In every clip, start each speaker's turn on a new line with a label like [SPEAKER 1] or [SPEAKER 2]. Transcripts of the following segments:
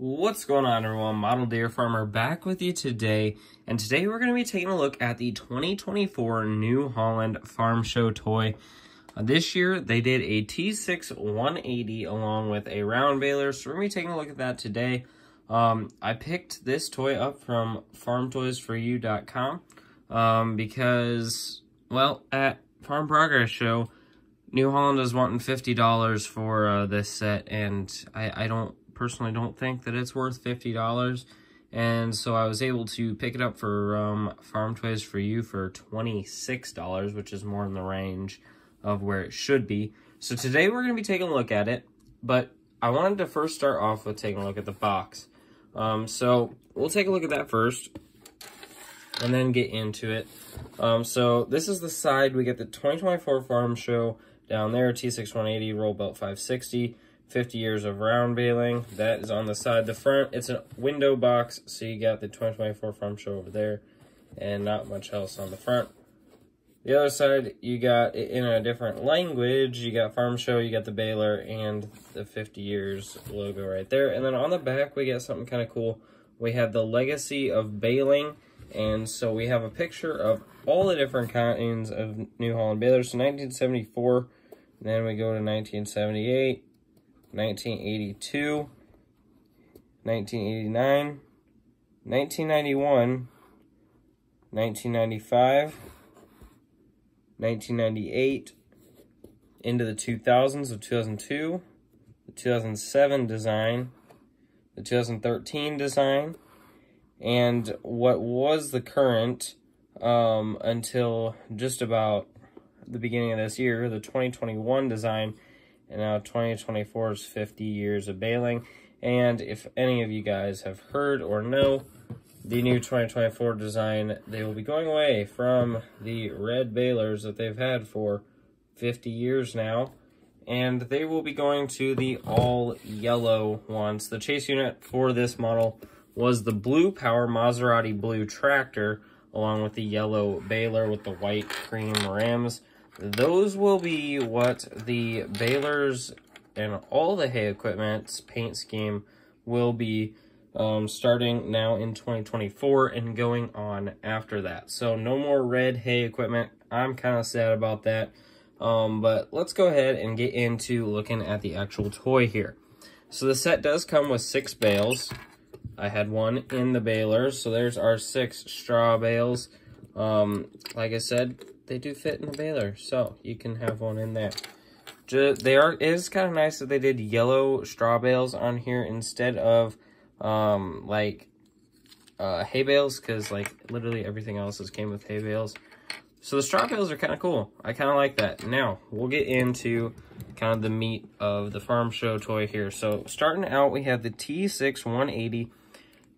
[SPEAKER 1] What's going on, everyone? Model Deer Farmer back with you today, and today we're going to be taking a look at the 2024 New Holland Farm Show toy. This year they did a T6.180 along with a round baler, so we're going to be taking a look at that today. I picked this toy up from farmtoysforyou.com because, well, at Farm Progress Show, New Holland is wanting $50 for this set, and I personally don't think that it's worth $50, and so I was able to pick it up for Farm Toys for You for $26, which is more in the range of where it should be. So today we're going to be taking a look at it, but I wanted to first start off with taking a look at the box. So we'll take a look at that first and then get into it. So this is the side. We get the 2024 Farm Show down there, T6.180 roll belt 560. 50 years of round baling. That is on the side. The front, it's a window box, so you got the 2024 Farm Show over there, and not much else on the front. The other side, you got it in a different language. You got Farm Show, you got the baler, and the 50 years logo right there. And then on the back, we got something kind of cool. We have the legacy of baling, and so we have a picture of all the different kinds of New Holland balers. So 1974, then we go to 1978. 1982, 1989, 1991, 1995, 1998, into the 2000s of 2002, the 2007 design, the 2013 design, and what was the current until just about the beginning of this year, the 2021 design. And now 2024 is 50 years of baling. And if any of you guys have heard or know the new 2024 design, they will be going away from the red balers that they've had for 50 years now. And they will be going to the all yellow ones. The chase unit for this model was the Blue Power Maserati Blue tractor, along with the yellow baler with the white cream rims. Those will be what the balers and all the hay equipment's paint scheme will be starting now in 2024 and going on after that. So no more red hay equipment. I'm kind of sad about that. But let's go ahead and get into looking at the actual toy here. So the set does come with 6 bales. I had one in the balers, so there's our 6 straw bales. Like I said, they do fit in the baler, so you can have one in there. It is kind of nice that they did yellow straw bales on here instead of hay bales, because like literally everything else came with hay bales. So the straw bales are kind of cool. I kind of like that. Now we'll get into kind of the meat of the Farm Show toy here. So starting out, we have the T6.180,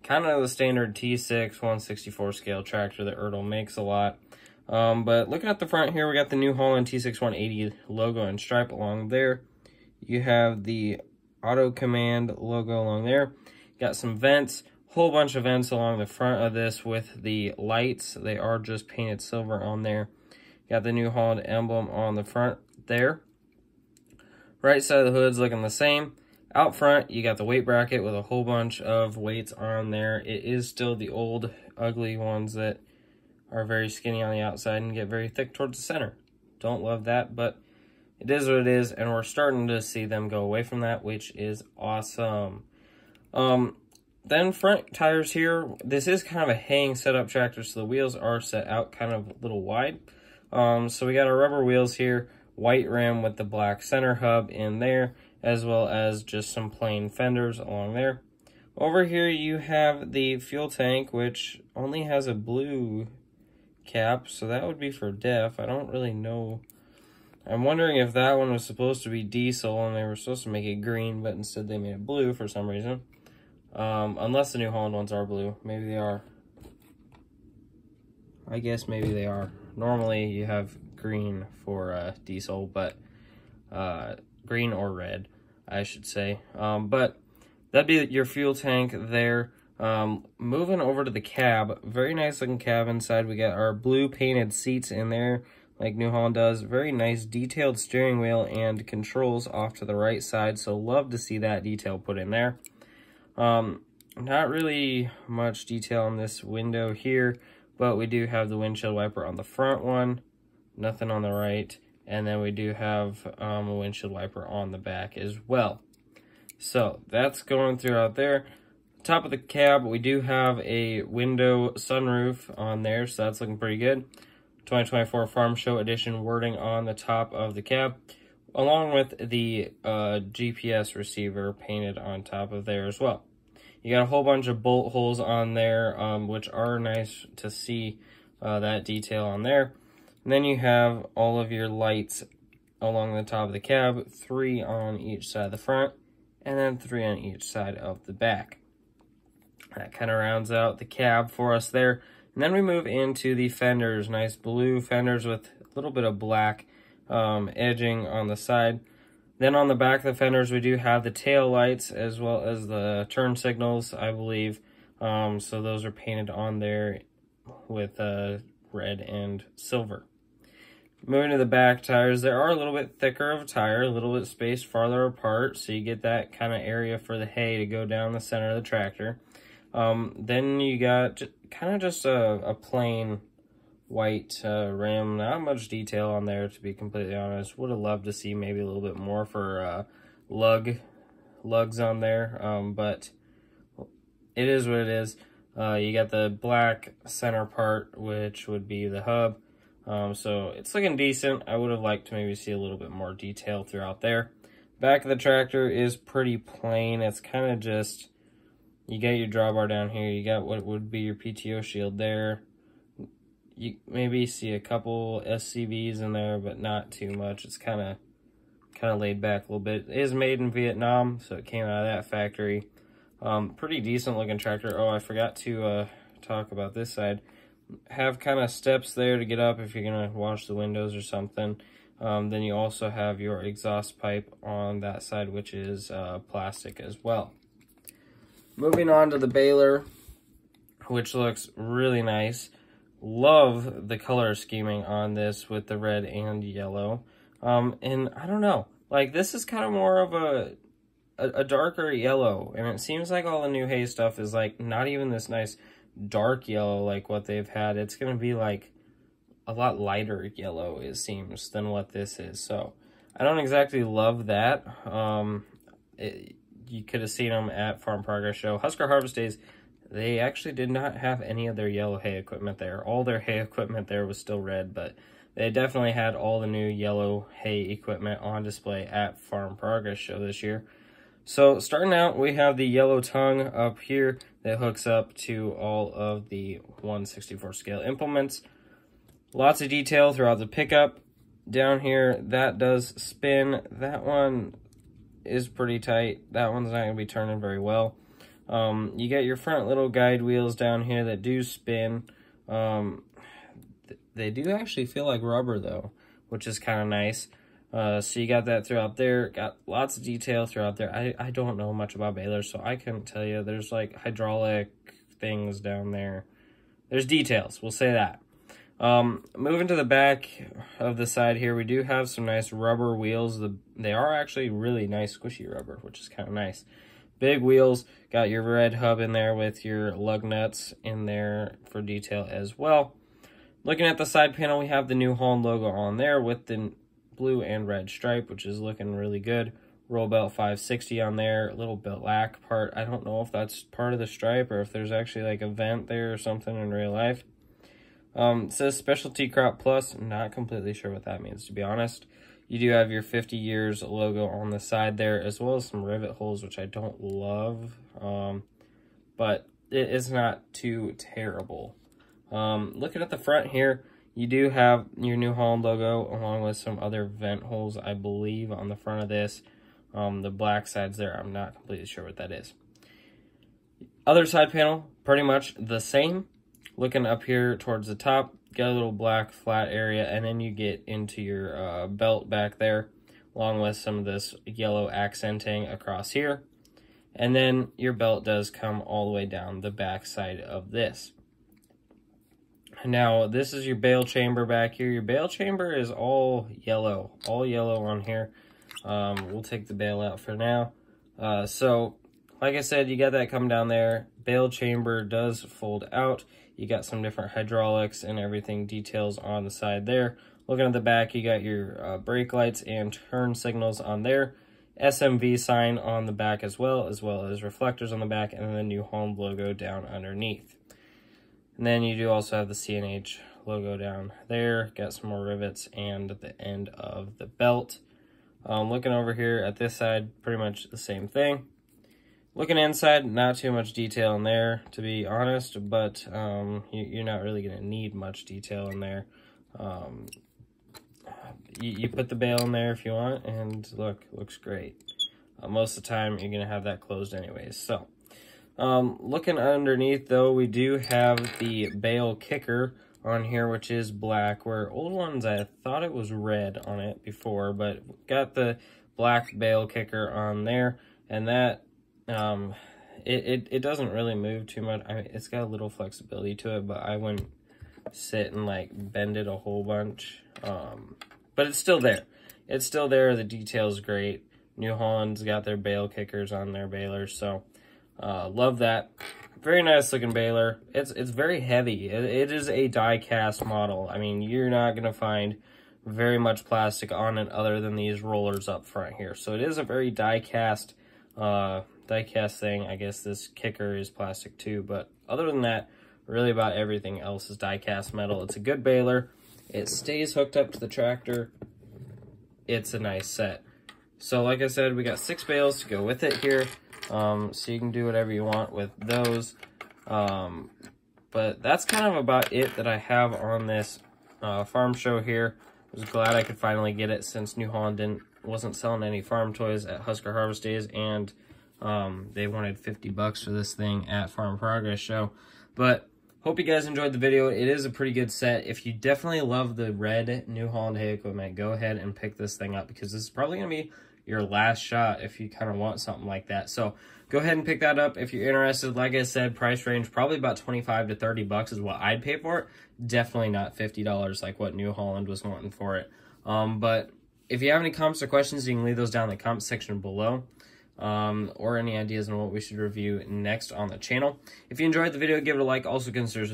[SPEAKER 1] kind of the standard T6 164 scale tractor that Ertl makes a lot. But looking at the front here, we got the New Holland T6.180 logo and stripe along there. You have the auto command logo along there. Got some vents, whole bunch of vents along the front of this with the lights. They are just painted silver on there. Got the New Holland emblem on the front there. Right side of the hood's looking the same. Out front, you got the weight bracket with a whole bunch of weights on there. It is still the old, ugly ones that are very skinny on the outside and get very thick towards the center. Don't love that, but it is what it is, and we're starting to see them go away from that, which is awesome. Then front tires here. This is kind of a hang setup tractor, so the wheels are set out kind of a little wide. So we got our rubber wheels here, white rim with the black center hub in there, as well as just some plain fenders along there. Over here you have the fuel tank, which only has a blue cap, so that would be for def. I don't really know. I'm wondering if that one was supposed to be diesel and they were supposed to make it green, but instead they made it blue for some reason. Unless the New Holland ones are blue. Maybe they are. I guess maybe they are. Normally you have green for diesel, but green or red, I should say. But that'd be your fuel tank there. Moving over to the cab, very nice looking cab inside. We got our blue painted seats in there like New Holland does. Very nice detailed steering wheel and controls off to the right side, so love to see that detail put in there. Not really much detail on this window here, but we do have the windshield wiper on the front one, nothing on the right, and then we do have a windshield wiper on the back as well. So that's going throughout there. Top of the cab, we do have a window sunroof on there, so that's looking pretty good. 2024 Farm Show Edition wording on the top of the cab, along with the GPS receiver painted on top of there as well. You got a whole bunch of bolt holes on there, which are nice to see that detail on there. And then you have all of your lights along the top of the cab, 3 on each side of the front, and then 3 on each side of the back. That kind of rounds out the cab for us there. And then we move into the fenders, nice blue fenders with a little bit of black edging on the side. Then on the back of the fenders, we do have the tail lights as well as the turn signals, I believe. So those are painted on there with red and silver. Moving to the back tires, they are a little bit thicker of a tire, a little bit spaced farther apart, so you get that kind of area for the hay to go down the center of the tractor. Then you got kind of just a plain white rim, not much detail on there, to be completely honest. Would have loved to see maybe a little bit more for lugs on there, but it is what it is. You got the black center part, which would be the hub. So it's looking decent. I would have liked to maybe see a little bit more detail throughout there. Back of the tractor is pretty plain. It's kind of just, you got your drawbar down here. You got what would be your PTO shield there. You maybe see a couple SCVs in there, but not too much. It's kind of laid back a little bit. It is made in Vietnam, so it came out of that factory. Pretty decent looking tractor. Oh, I forgot to talk about this side. Have kind of steps there to get up if you're gonna wash the windows or something. Then you also have your exhaust pipe on that side, which is plastic as well. Moving on to the baler, which looks really nice. Love the color scheming on this with the red and yellow. And I don't know, like this is kind of more of a darker yellow, and it seems like all the new hay stuff is like not even this nice dark yellow like what they've had. It's gonna be like a lot lighter yellow, it seems, than what this is. So I don't exactly love that. You could have seen them at Farm Progress Show. Husker Harvest Days, they actually did not have any of their yellow hay equipment there. All their hay equipment there was still red, but they definitely had all the new yellow hay equipment on display at Farm Progress Show this year. So starting out, we have the yellow tongue up here that hooks up to all of the 1/64 scale implements. Lots of detail throughout the pickup. Down here, that does spin. That one is pretty tight. That one's not going to be turning very well. You get your front little guide wheels down here that do spin. They do actually feel like rubber though, which is kind of nice. So you got that throughout there. Got lots of detail throughout there. I don't know much about balers, so I couldn't tell you. There's like hydraulic things down there. There's details, we'll say that. Moving to the back of the side here, we do have some nice rubber wheels. They are actually really nice squishy rubber, which is kind of nice. Big wheels, got your red hub in there with your lug nuts in there for detail as well. Looking at the side panel, we have the New Holland logo on there with the blue and red stripe, which is looking really good. Roll belt 560 on there, a little black part. I don't know if that's part of the stripe or if there's actually like a vent there or something in real life. It says Specialty Crop Plus. Not completely sure what that means, to be honest. You do have your 50 years logo on the side there, as well as some rivet holes, which I don't love, but it is not too terrible. Looking at the front here, you do have your New Holland logo along with some other vent holes, I believe, on the front of this. The black sides there, I'm not completely sure what that is. Other side panel, pretty much the same. Looking up here towards the top, got a little black flat area, and then you get into your belt back there, along with some of this yellow accenting across here. And then your belt does come all the way down the back side of this. Now, this is your bale chamber back here. Your bale chamber is all yellow on here. We'll take the bale out for now. So, like I said, you got that coming down there. Bale chamber does fold out. You got some different hydraulics and everything details on the side there. Looking at the back, you got your brake lights and turn signals on there. SMV sign on the back as well as reflectors on the back, and then the New Holland logo down underneath. And then you do also have the CNH logo down there. Got some more rivets and the end of the belt. Looking over here at this side, pretty much the same thing. Looking inside, not too much detail in there, to be honest, but you're not really going to need much detail in there. You put the bale in there if you want, and look, looks great. Most of the time, you're going to have that closed anyways. So, looking underneath, though, we do have the bale kicker on here, which is black, where old ones, I thought it was red on it before, but got the black bale kicker on there, and that it doesn't really move too much. I mean, it's got a little flexibility to it, but I wouldn't sit and like bend it a whole bunch. But it's still there. It's still there. The detail's great. New Holland's got their bale kickers on their balers, so love that. Very nice looking baler. It's very heavy. It is a die cast model. I mean, you're not gonna find very much plastic on it other than these rollers up front here. So it is a very die cast thing. I guess this kicker is plastic too, but other than that, really about everything else is die cast metal. It's a good baler. It stays hooked up to the tractor. It's a nice set. So like I said, we got 6 bales to go with it here. So you can do whatever you want with those. But that's kind of about it that I have on this farm show here. I was glad I could finally get it since New Holland wasn't selling any farm toys at Husker Harvest Days, and they wanted $50 for this thing at Farm Progress Show. But hope you guys enjoyed the video. It is a pretty good set. If you definitely love the red New Holland hay equipment, go ahead and pick this thing up, because this is probably going to be your last shot if you kind of want something like that. So go ahead and pick that up if you're interested. Like I said, price range probably about 25 to 30 bucks is what I'd pay for it. Definitely not $50 like what New Holland was wanting for it. But if you have any comments or questions, you can leave those down in the comment section below. Or any ideas on what we should review next on the channel. If you enjoyed the video, give it a like. Also consider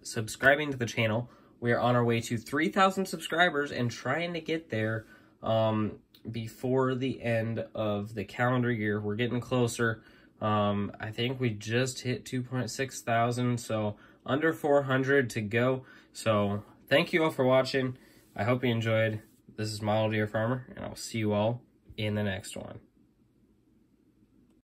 [SPEAKER 1] subscribing to the channel. We are on our way to 3,000 subscribers and trying to get there before the end of the calendar year. We're getting closer. I think we just hit 2.6 thousand, so under 400 to go. So thank you all for watching. I hope you enjoyed. This is Model Deer Farmer, and I'll see you all in the next one.